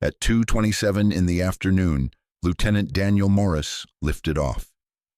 At 2:27 in the afternoon, Lieutenant Daniel Morris lifted off.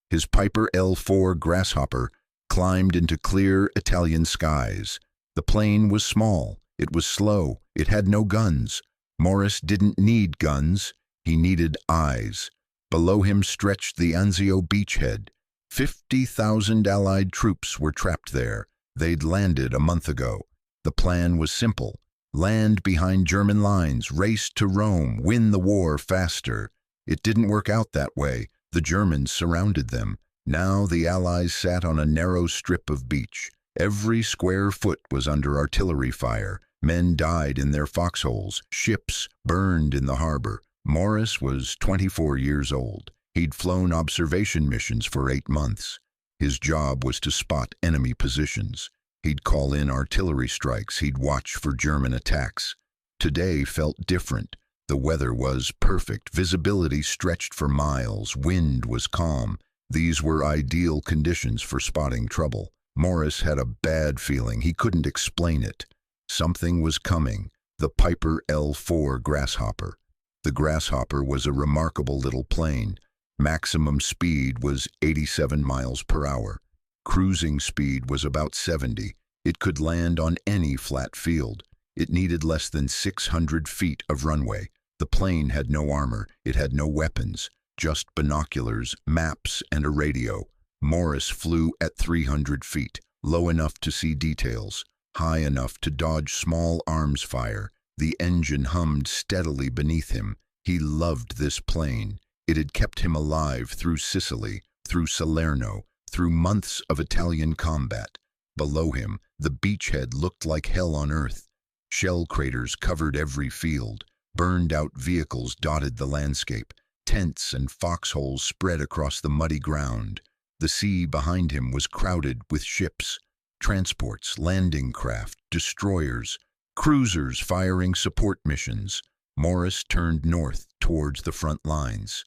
His Piper L4 Grasshopper climbed into clear Italian skies. The plane was small, it was slow, it had no guns. Morris didn't need guns, he needed eyes. Below him stretched the Anzio beachhead. 50,000 Allied troops were trapped there. They'd landed a month ago. The plan was simple. Land behind German lines, race to Rome, win the war faster. It didn't work out that way. The Germans surrounded them. Now the Allies sat on a narrow strip of beach. Every square foot was under artillery fire. Men died in their foxholes. Ships burned in the harbor. Morris was 24 years old. He'd flown observation missions for 8 months. His job was to spot enemy positions. He'd call in artillery strikes. He'd watch for German attacks. Today felt different. The weather was perfect. Visibility stretched for miles. Wind was calm. These were ideal conditions for spotting trouble. Morris had a bad feeling. He couldn't explain it. Something was coming. The Piper L4 Grasshopper. The Grasshopper was a remarkable little plane. Maximum speed was 87 miles per hour. Cruising speed was about 70. It could land on any flat field. It needed less than 600 feet of runway. The plane had no armor. It had no weapons, just binoculars, maps, and a radio. Morris flew at 300 feet, low enough to see details, high enough to dodge small arms fire. The engine hummed steadily beneath him. He loved this plane. It had kept him alive through Sicily, through Salerno, through months of Italian combat. Below him, the beachhead looked like hell on earth. Shell craters covered every field. Burned-out vehicles dotted the landscape. Tents and foxholes spread across the muddy ground. The sea behind him was crowded with ships, transports, landing craft, destroyers, cruisers firing support missions. Morris turned north towards the front lines.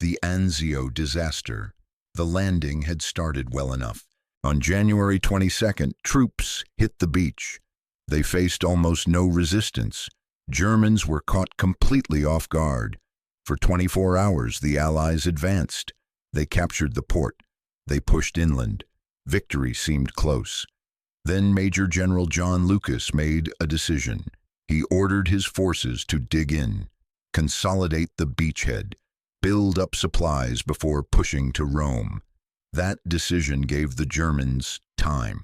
The Anzio disaster. The landing had started well enough. On January 22nd, troops hit the beach. They faced almost no resistance. Germans were caught completely off guard. For 24 hours, the Allies advanced. They captured the port. They pushed inland. Victory seemed close. Then Major General John Lucas made a decision. He ordered his forces to dig in, consolidate the beachhead, build up supplies before pushing to Rome. That decision gave the Germans time.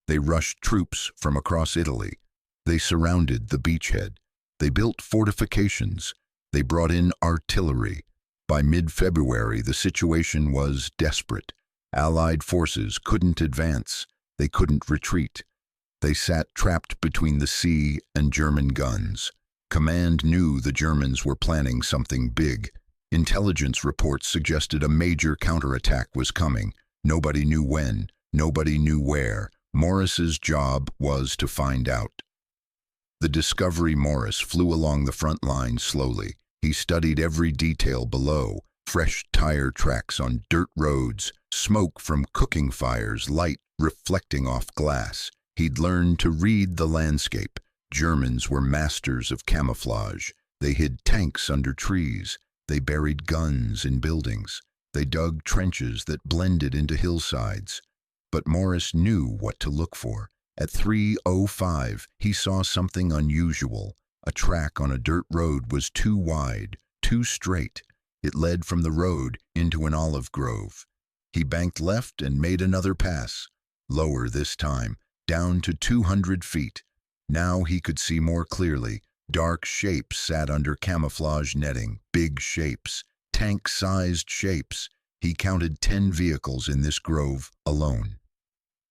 They rushed troops from across Italy. They surrounded the beachhead. They built fortifications. They brought in artillery. By mid-February, the situation was desperate. Allied forces couldn't advance. They couldn't retreat. They sat trapped between the sea and German guns. Command knew the Germans were planning something big. Intelligence reports suggested a major counterattack was coming. Nobody knew when. Nobody knew where. Morris's job was to find out. The Discovery Morris flew along the front line slowly. He studied every detail below. Fresh tire tracks on dirt roads, smoke from cooking fires, light reflecting off glass. He'd learned to read the landscape. Germans were masters of camouflage. They hid tanks under trees. They buried guns in buildings. They dug trenches that blended into hillsides. But Morris knew what to look for. At 3:05, he saw something unusual. A track on a dirt road was too wide, too straight. It led from the road into an olive grove. He banked left and made another pass. Lower this time, down to 200 feet. Now he could see more clearly. Dark shapes sat under camouflage netting, big shapes, tank-sized shapes. He counted 10 vehicles in this grove alone.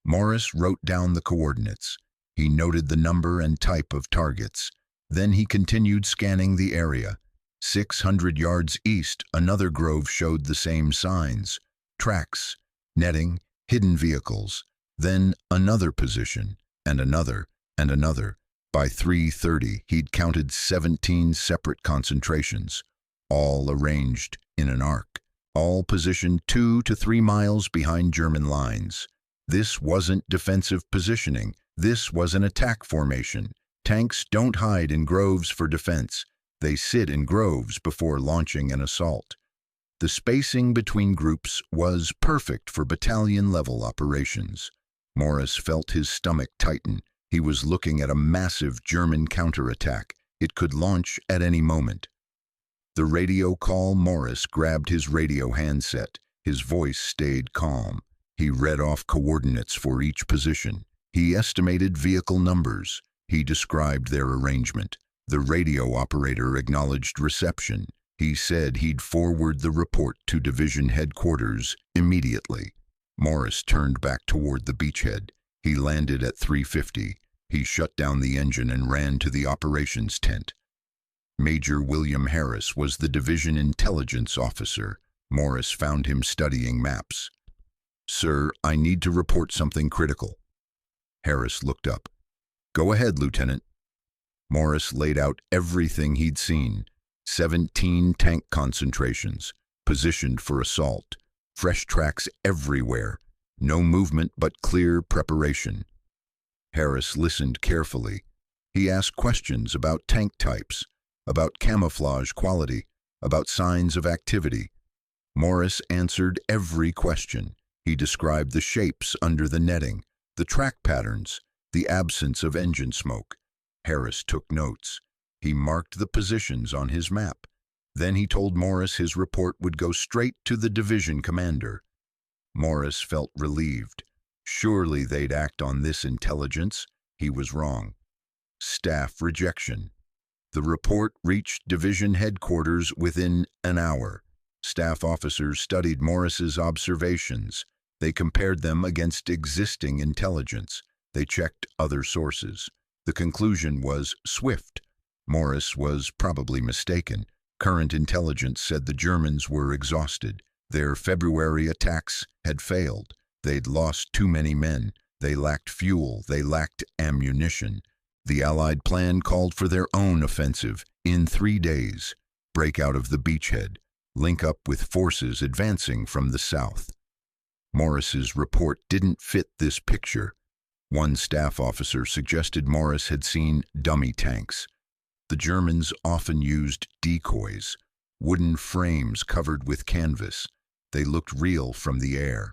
Morris wrote down the coordinates. He noted the number and type of targets. Then he continued scanning the area. 600 yards east, another grove showed the same signs. Tracks, netting, hidden vehicles. Then another position, and another, and another. By 3:30, he'd counted 17 separate concentrations, all arranged in an arc, all positioned 2 to 3 miles behind German lines. This wasn't defensive positioning. This was an attack formation. Tanks don't hide in groves for defense. They sit in groves before launching an assault. The spacing between groups was perfect for battalion-level operations. Morris felt his stomach tighten. He was looking at a massive German counterattack. It could launch at any moment. The radio call. Morris grabbed his radio handset. His voice stayed calm. He read off coordinates for each position. He estimated vehicle numbers. He described their arrangement. The radio operator acknowledged reception. He said he'd forward the report to division headquarters immediately. Morris turned back toward the beachhead. He landed at 3:50. He shut down the engine and ran to the operations tent. Major William Harris was the division intelligence officer. Morris found him studying maps. "Sir, I need to report something critical." Harris looked up. "Go ahead, Lieutenant." Morris laid out everything he'd seen. 17 tank concentrations, positioned for assault. Fresh tracks everywhere. No movement but clear preparation. Harris listened carefully. He asked questions about tank types, about camouflage quality, about signs of activity. Morris answered every question. He described the shapes under the netting, the track patterns, the absence of engine smoke. Harris took notes. He marked the positions on his map. Then he told Morris his report would go straight to the division commander. Morris felt relieved. Surely they'd act on this intelligence. He was wrong. Staff rejection. The report reached division headquarters within an hour. Staff officers studied Morris's observations. They compared them against existing intelligence. They checked other sources. The conclusion was swift. Morris was probably mistaken. Current intelligence said the Germans were exhausted. Their February attacks had failed. They'd lost too many men. They lacked fuel. They lacked ammunition. The Allied plan called for their own offensive in 3 days. Break out of the beachhead. Link up with forces advancing from the south. Morris's report didn't fit this picture. One staff officer suggested Morris had seen dummy tanks. The Germans often used decoys, wooden frames covered with canvas. They looked real from the air.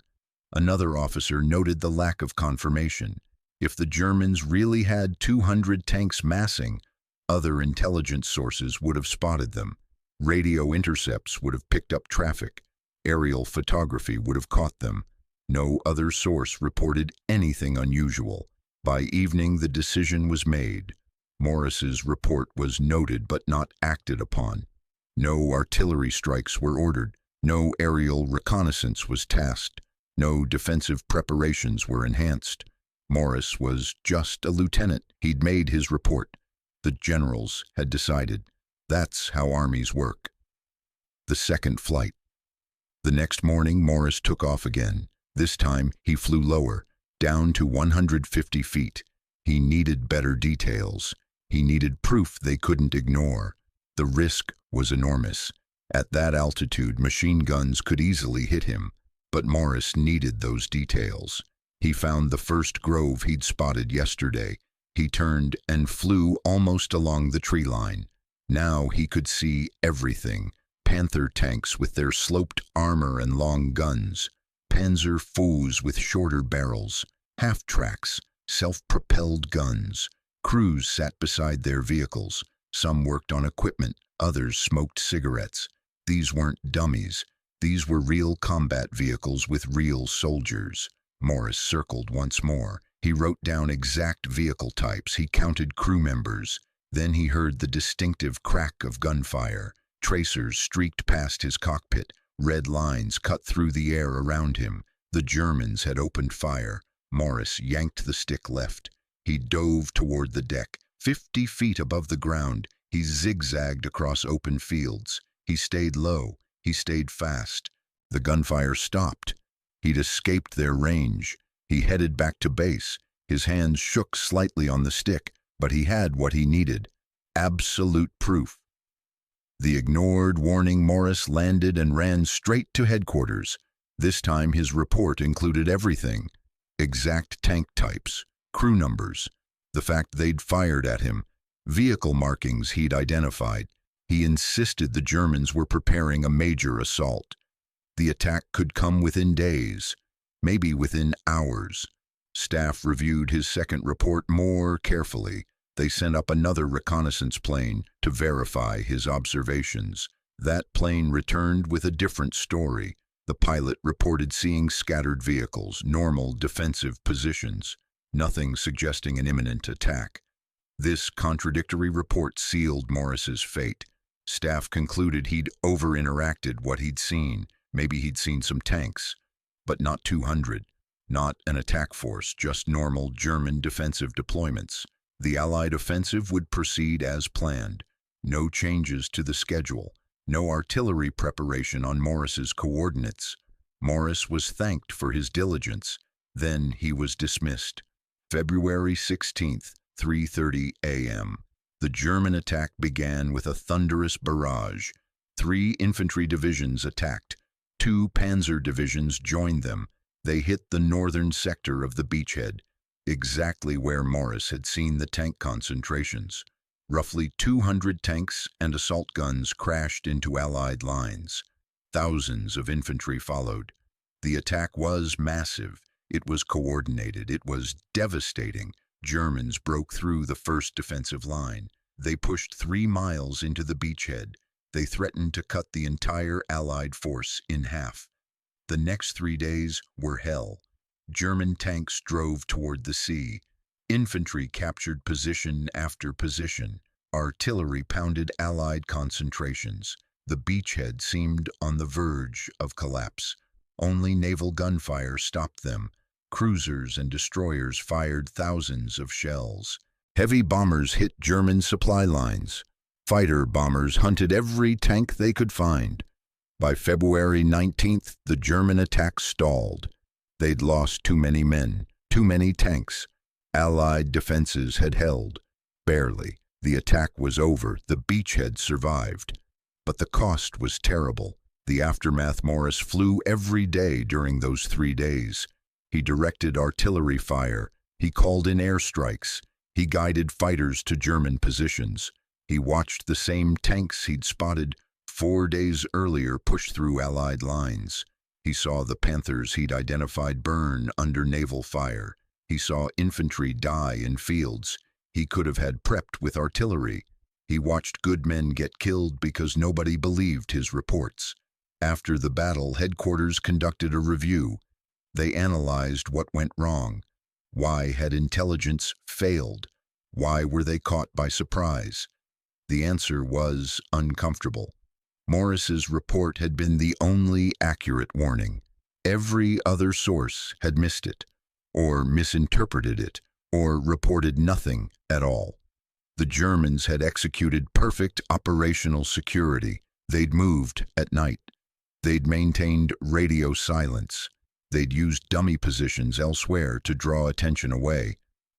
Another officer noted the lack of confirmation. If the Germans really had 200 tanks massing, other intelligence sources would have spotted them. Radio intercepts would have picked up traffic. Aerial photography would have caught them. No other source reported anything unusual. By evening, the decision was made. Morris's report was noted but not acted upon. No artillery strikes were ordered. No aerial reconnaissance was tasked. No defensive preparations were enhanced. Morris was just a lieutenant. He'd made his report. The generals had decided. That's how armies work. The second flight. The next morning, Morris took off again. This time, he flew lower, down to 150 feet. He needed better details. He needed proof they couldn't ignore. The risk was enormous. At that altitude, machine guns could easily hit him, but Morris needed those details. He found the first grove he'd spotted yesterday. He turned and flew almost along the tree line. Now he could see everything. Panther tanks with their sloped armor and long guns. Panzer IVs with shorter barrels. Half-tracks, self-propelled guns. Crews sat beside their vehicles. Some worked on equipment, others smoked cigarettes. These weren't dummies. These were real combat vehicles with real soldiers. Morris circled once more. He wrote down exact vehicle types. He counted crew members. Then he heard the distinctive crack of gunfire. Tracers streaked past his cockpit. Red lines cut through the air around him. The Germans had opened fire. Morris yanked the stick left. He dove toward the deck. 50 feet above the ground, he zigzagged across open fields. He stayed low. He stayed fast. The gunfire stopped. He'd escaped their range. He headed back to base. His hands shook slightly on the stick, but he had what he needed. Absolute proof. The ignored warning. Morris landed and ran straight to headquarters. This time his report included everything. Exact tank types, crew numbers, the fact they'd fired at him, vehicle markings he'd identified. He insisted the Germans were preparing a major assault. The attack could come within days, maybe within hours. Staff reviewed his second report more carefully. They sent up another reconnaissance plane to verify his observations. That plane returned with a different story. The pilot reported seeing scattered vehicles, normal defensive positions, nothing suggesting an imminent attack. This contradictory report sealed Morris's fate. Staff concluded he'd over-interacted what he'd seen. Maybe he'd seen some tanks, but not 200. Not an attack force, just normal German defensive deployments. The Allied offensive would proceed as planned. No changes to the schedule. No artillery preparation on Morris's coordinates. Morris was thanked for his diligence. Then he was dismissed. February 16th, 3:30 a.m. The German attack began with a thunderous barrage. 3 infantry divisions attacked. 2 panzer divisions joined them. They hit the northern sector of the beachhead, exactly where Morris had seen the tank concentrations. Roughly 200 tanks and assault guns crashed into Allied lines. Thousands of infantry followed. The attack was massive. It was coordinated. It was devastating. Germans broke through the first defensive line. They pushed 3 miles into the beachhead. They threatened to cut the entire Allied force in half. The next 3 days were hell. German tanks drove toward the sea. Infantry captured position after position. Artillery pounded Allied concentrations. The beachhead seemed on the verge of collapse. Only naval gunfire stopped them. Cruisers and destroyers fired thousands of shells. Heavy bombers hit German supply lines. Fighter bombers hunted every tank they could find. By February 19th, the German attack stalled. They'd lost too many men, too many tanks. Allied defenses had held. Barely. The attack was over. The beachhead survived. But the cost was terrible. The aftermath. Morris flew every day during those 3 days. He directed artillery fire. He called in airstrikes. He guided fighters to German positions. He watched the same tanks he'd spotted 4 days earlier push through Allied lines. He saw the Panthers he'd identified burn under naval fire. He saw infantry die in fields he could have had prepped with artillery. He watched good men get killed because nobody believed his reports. After the battle, headquarters conducted a review. They analyzed what went wrong. Why had intelligence failed? Why were they caught by surprise? The answer was uncomfortable. Morris's report had been the only accurate warning. Every other source had missed it, or misinterpreted it, or reported nothing at all. The Germans had executed perfect operational security. They'd moved at night. They'd maintained radio silence. They'd used dummy positions elsewhere to draw attention away.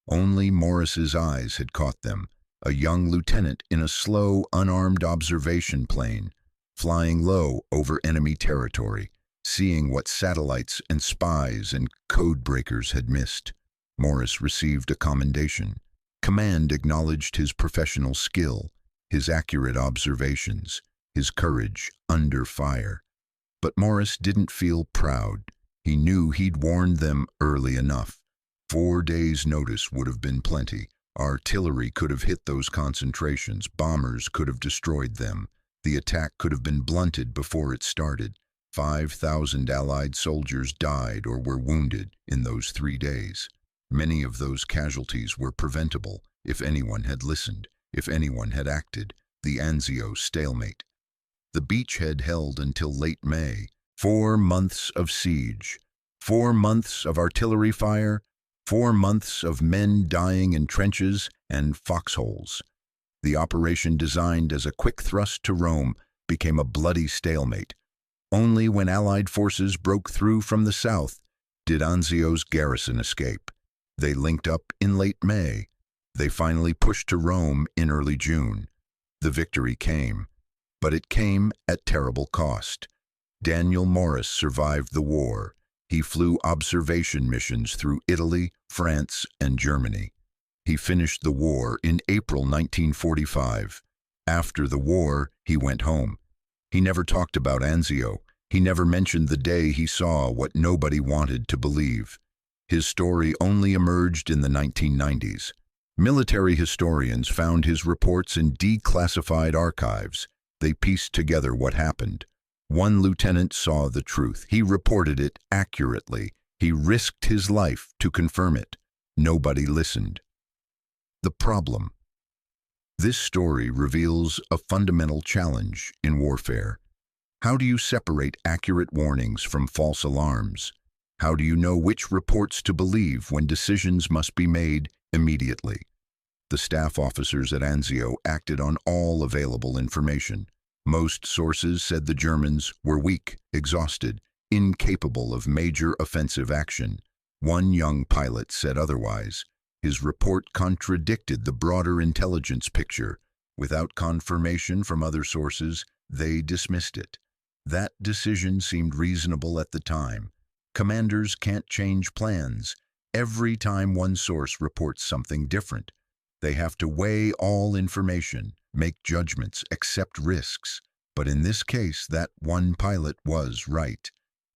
Only Morris's eyes had caught them, a young lieutenant in a slow, unarmed observation plane, flying low over enemy territory, seeing what satellites and spies and code breakers had missed. Morris received a commendation. Command acknowledged his professional skill, his accurate observations, his courage under fire. But Morris didn't feel proud. He knew he'd warned them early enough. 4 days' notice would have been plenty. Artillery could have hit those concentrations. Bombers could have destroyed them. The attack could have been blunted before it started. 5,000 Allied soldiers died or were wounded in those 3 days. Many of those casualties were preventable if anyone had listened, if anyone had acted. The Anzio stalemate. The beachhead held until late May. 4 months of siege. 4 months of artillery fire. 4 months of men dying in trenches and foxholes. The operation, designed as a quick thrust to Rome, became a bloody stalemate. Only when Allied forces broke through from the south did Anzio's garrison escape. They linked up in late May. They finally pushed to Rome in early June. The victory came, but it came at terrible cost. Daniel Morris survived the war. He flew observation missions through Italy, France, and Germany. He finished the war in April 1945. After the war, he went home. He never talked about Anzio. He never mentioned the day he saw what nobody wanted to believe. His story only emerged in the 1990s. Military historians found his reports in declassified archives. They pieced together what happened. One lieutenant saw the truth. He reported it accurately. He risked his life to confirm it. Nobody listened. The problem. This story reveals a fundamental challenge in warfare. How do you separate accurate warnings from false alarms? How do you know which reports to believe when decisions must be made immediately? The staff officers at Anzio acted on all available information. Most sources said the Germans were weak, exhausted, incapable of major offensive action. One young pilot said otherwise. His report contradicted the broader intelligence picture. Without confirmation from other sources, they dismissed it. That decision seemed reasonable at the time. Commanders can't change plans. Every time one source reports something different, they have to weigh all information, make judgments, accept risks. But in this case, that one pilot was right.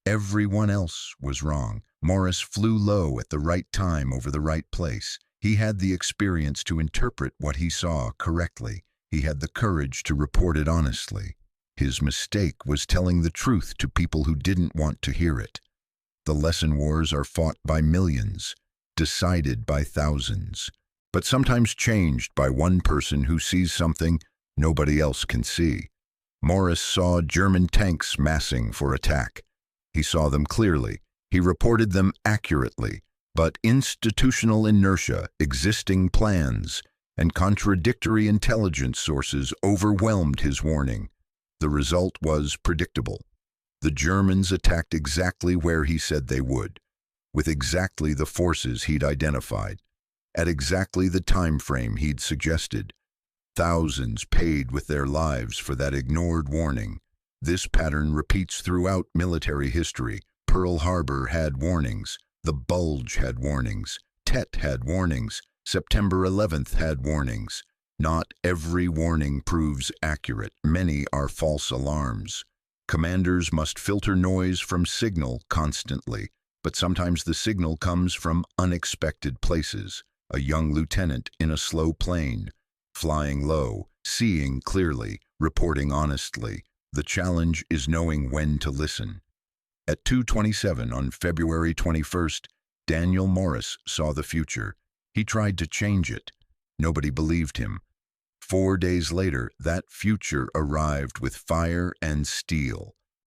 Everyone else was wrong. Morris flew low at the right time over the right place. He had the experience to interpret what he saw correctly. He had the courage to report it honestly. His mistake was telling the truth to people who didn't want to hear it. The lesson wars are fought by millions, decided by thousands, but sometimes changed by one person who sees something nobody else can see. Morris saw German tanks massing for attack. He saw them clearly. He reported them accurately, but institutional inertia, existing plans, and contradictory intelligence sources overwhelmed his warning. The result was predictable. The Germans attacked exactly where he said they would, with exactly the forces he'd identified, at exactly the time frame he'd suggested. Thousands paid with their lives for that ignored warning. This pattern repeats throughout military history. Pearl Harbor had warnings. The Bulge had warnings. Tet had warnings. September 11th had warnings. Not every warning proves accurate. Many are false alarms. Commanders must filter noise from signal constantly, but sometimes the signal comes from unexpected places. A young lieutenant in a slow plane, flying low, seeing clearly, reporting honestly. The challenge is knowing when to listen. At 2:27 on February 21st, Daniel Morris saw the future. He tried to change it. Nobody believed him. 4 days later, that future arrived with fire and steel.